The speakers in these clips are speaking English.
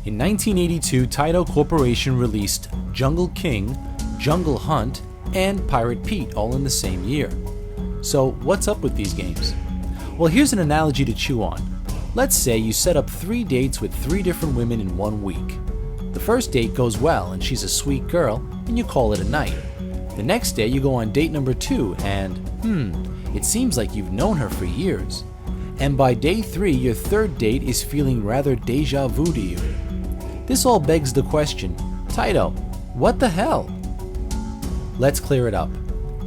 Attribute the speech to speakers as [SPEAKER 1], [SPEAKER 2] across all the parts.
[SPEAKER 1] In 1982, Taito Corporation released Jungle King, Jungle Hunt, and Pirate Pete all in the same year. So what's up with these games? Well, here's an analogy to chew on. Let's say you set up 3 dates with 3 different women in 1 week. The first date goes well and she's a sweet girl and you call it a night. The next day you go on date number 2 and, it seems like you've known her for years. And by day 3, your third date is feeling rather deja vu to you. This all begs the question, Taito, what the hell? Let's clear it up.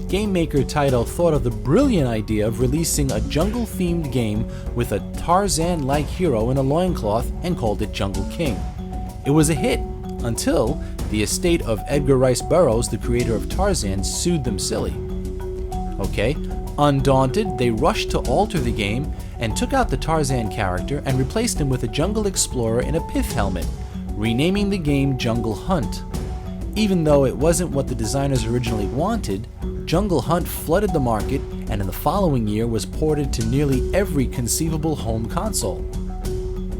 [SPEAKER 1] Game maker Taito thought of the brilliant idea of releasing a jungle-themed game with a Tarzan-like hero in a loincloth and called it Jungle King. It was a hit until the estate of Edgar Rice Burroughs, the creator of Tarzan, sued them silly. Okay, undaunted, they rushed to alter the game and took out the Tarzan character and replaced him with a jungle explorer in a pith helmet, renaming the game Jungle Hunt. Even though it wasn't what the designers originally wanted, Jungle Hunt flooded the market and in the following year was ported to nearly every conceivable home console.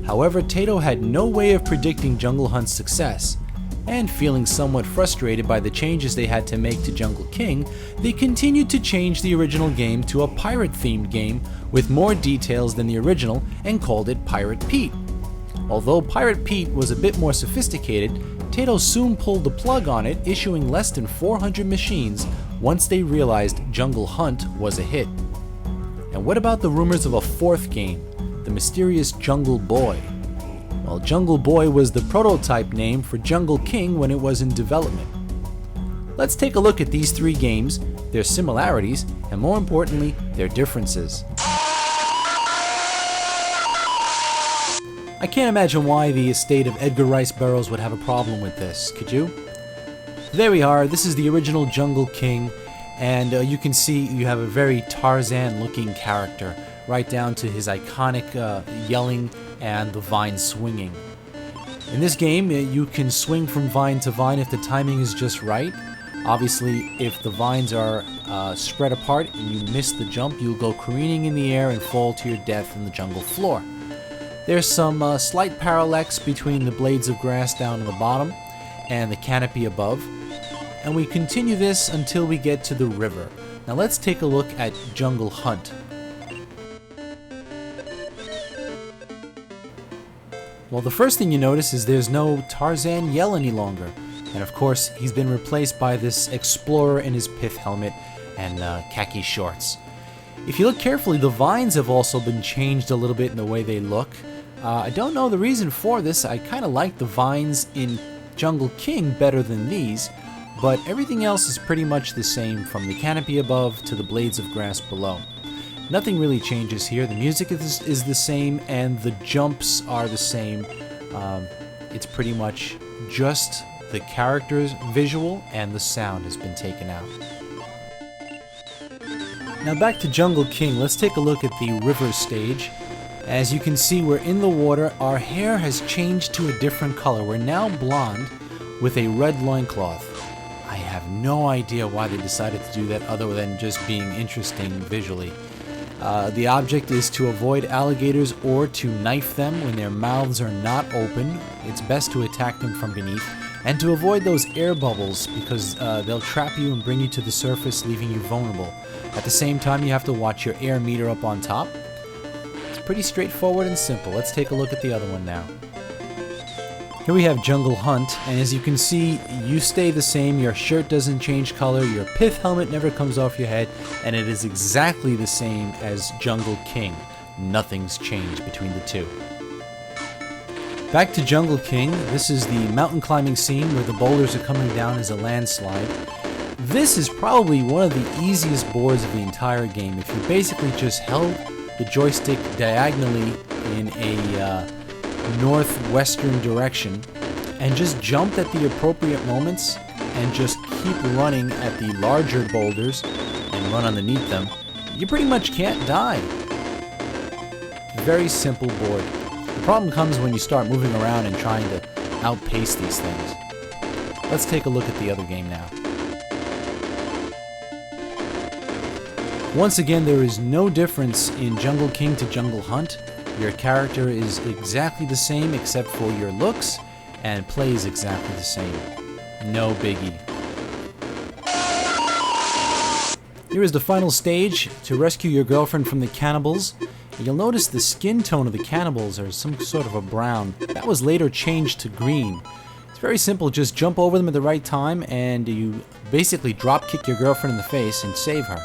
[SPEAKER 1] However, Taito had no way of predicting Jungle Hunt's success, and feeling somewhat frustrated by the changes they had to make to Jungle King, they continued to change the original game to a pirate-themed game with more details than the original and called it Pirate Pete. Although Pirate Pete was a bit more sophisticated, Taito soon pulled the plug on it, issuing less than 400 machines once they realized Jungle Hunt was a hit. And what about the rumors of a 4th game, the mysterious Jungle Boy? Well, Jungle Boy was the prototype name for Jungle King when it was in development. Let's take a look at these 3 games, their similarities, and more importantly, their differences. I can't imagine why the estate of Edgar Rice Burroughs would have a problem with this, could you? There we are, this is the original Jungle King, and you can see you have a very Tarzan-looking character, right down to his iconic yelling and the vine swinging. In this game, you can swing from vine to vine if the timing is just right. Obviously, if the vines are spread apart and you miss the jump, you'll go careening in the air and fall to your death on the jungle floor. There's some slight parallax between the blades of grass down on the bottom and the canopy above. And we continue this until we get to the river. Now let's take a look at Jungle Hunt. Well, the first thing you notice is there's no Tarzan yell any longer. And of course, he's been replaced by this explorer in his pith helmet and khaki shorts. If you look carefully, the vines have also been changed a little bit in the way they look. I don't know the reason for this. I kind of like the vines in Jungle King better than these, but everything else is pretty much the same from the canopy above to the blades of grass below. Nothing really changes here. The music is the same and the jumps are the same. It's pretty much just the character's visual and the sound has been taken out. Now back to Jungle King, let's take a look at the river stage. As you can see, we're in the water. Our hair has changed to a different color. We're now blonde with a red loincloth. I have no idea why they decided to do that other than just being interesting visually. The object is to avoid alligators or to knife them when their mouths are not open. It's best to attack them from beneath. And to avoid those air bubbles because they'll trap you and bring you to the surface, leaving you vulnerable. At the same time, you have to watch your air meter up on top. It's pretty straightforward and simple. Let's take a look at the other one now. Here we have Jungle Hunt, and as you can see, you stay the same. Your shirt doesn't change color, your pith helmet never comes off your head, and it is exactly the same as Jungle King. Nothing's changed between the two. Back to Jungle King, this is the mountain climbing scene where the boulders are coming down as a landslide. This is probably one of the easiest boards of the entire game. If you basically just held the joystick diagonally in a northwestern direction and just jumped at the appropriate moments and just keep running at the larger boulders and run underneath them, you pretty much can't die. Very simple board. The problem comes when you start moving around and trying to outpace these things. Let's take a look at the other game now. Once again, there is no difference in Jungle King to Jungle Hunt. Your character is exactly the same except for your looks and plays exactly the same. No biggie. Here is the final stage to rescue your girlfriend from the cannibals. You'll notice the skin tone of the cannibals are some sort of a brown. That was later changed to green. It's very simple, just jump over them at the right time and you basically drop kick your girlfriend in the face and save her.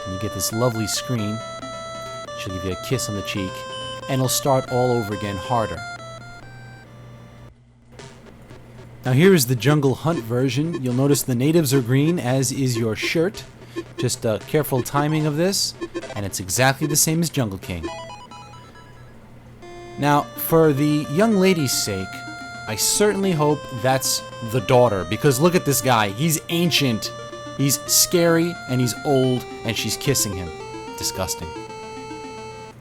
[SPEAKER 1] And you get this lovely screen. She'll give you a kiss on the cheek and it'll start all over again harder. Now here is the Jungle Hunt version. You'll notice the natives are green, as is your shirt. Just careful timing of this, and it's exactly the same as Jungle King. Now, for the young lady's sake, I certainly hope that's the daughter, because look at this guy. He's ancient, he's scary, and he's old, and she's kissing him. Disgusting.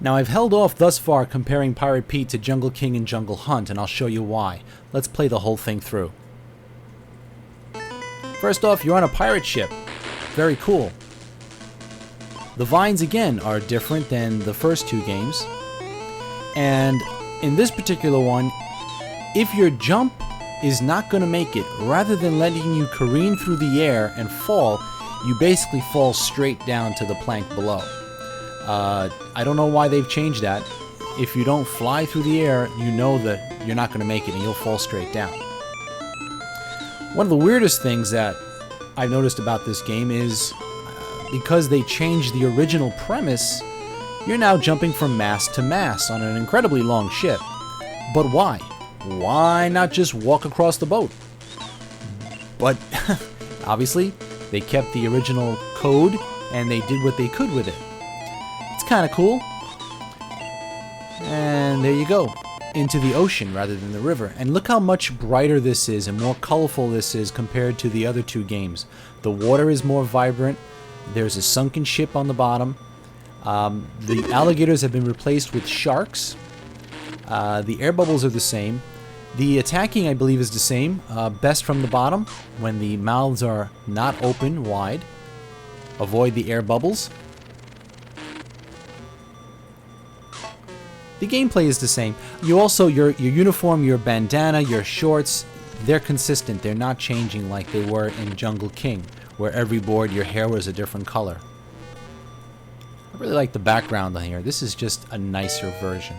[SPEAKER 1] Now, I've held off thus far comparing Pirate Pete to Jungle King and Jungle Hunt, and I'll show you why. Let's play the whole thing through. First off, you're on a pirate ship. Very cool. The vines, again, are different than the first two games. And in this particular one, if your jump is not going to make it, rather than letting you careen through the air and fall, you basically fall straight down to the plank below. I don't know why they've changed that. If you don't fly through the air, you know that you're not going to make it and you'll fall straight down. One of the weirdest things that I've noticed about this game is because they changed the original premise, you're now jumping from mast to mast on an incredibly long ship. But why? Why not just walk across the boat? But obviously, they kept the original code and they did what they could with it. It's kind of cool. And there you go, into the ocean rather than the river. And look how much brighter this is and more colorful this is compared to the other two games. The water is more vibrant. There's a sunken ship on the bottom. The alligators have been replaced with sharks. The air bubbles are the same. The attacking, I believe, is the same. Best from the bottom, when the mouths are not open wide. Avoid the air bubbles. The gameplay is the same. You also, your uniform, your bandana, your shorts, they're consistent. They're not changing like they were in Jungle King, where every board your hair was a different color. I really like the background on here. This is just a nicer version.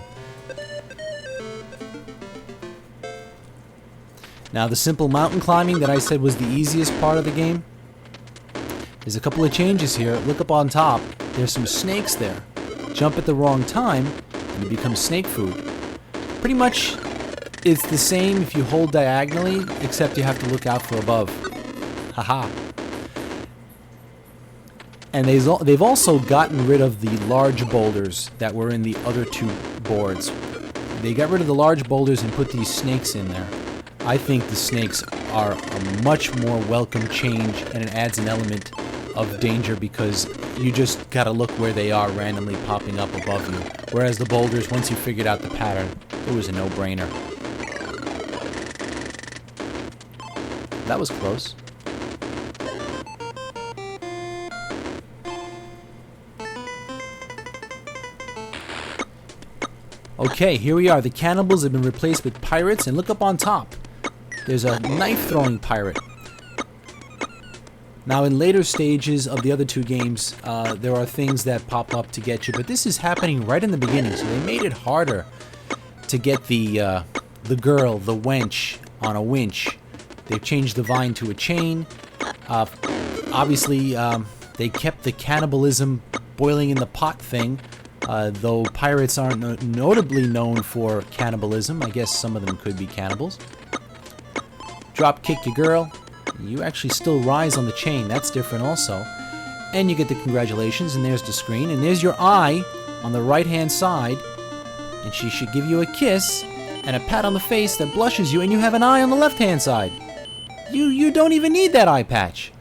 [SPEAKER 1] Now, the simple mountain climbing that I said was the easiest part of the game, there's a couple of changes here. Look up on top. There's some snakes there. Jump at the wrong time, and it becomes snake food. Pretty much, it's the same if you hold diagonally, except you have to look out for above. Haha. And they've also gotten rid of the large boulders that were in the other two boards. They got rid of the large boulders and put these snakes in there. I think the snakes are a much more welcome change, and it adds an element of danger because you just gotta look where they are randomly popping up above you. Whereas the boulders, once you figured out the pattern, it was a no-brainer. That was close. Okay, here we are. The cannibals have been replaced with pirates, and look up on top. There's a knife-throwing pirate. Now, in later stages of the other two games, there are things that pop up to get you, but this is happening right in the beginning, so they made it harder to get the girl, the wench, on a winch. They've changed the vine to a chain. Obviously, they kept the cannibalism boiling in the pot thing, though pirates aren't notably known for cannibalism. I guess some of them could be cannibals. Drop kick your girl. You actually still rise on the chain. That's different also. And you get the congratulations, and there's the screen, and there's your eye on the right-hand side, and she should give you a kiss and a pat on the face that blushes you, and you have an eye on the left-hand side. You don't even need that eye patch.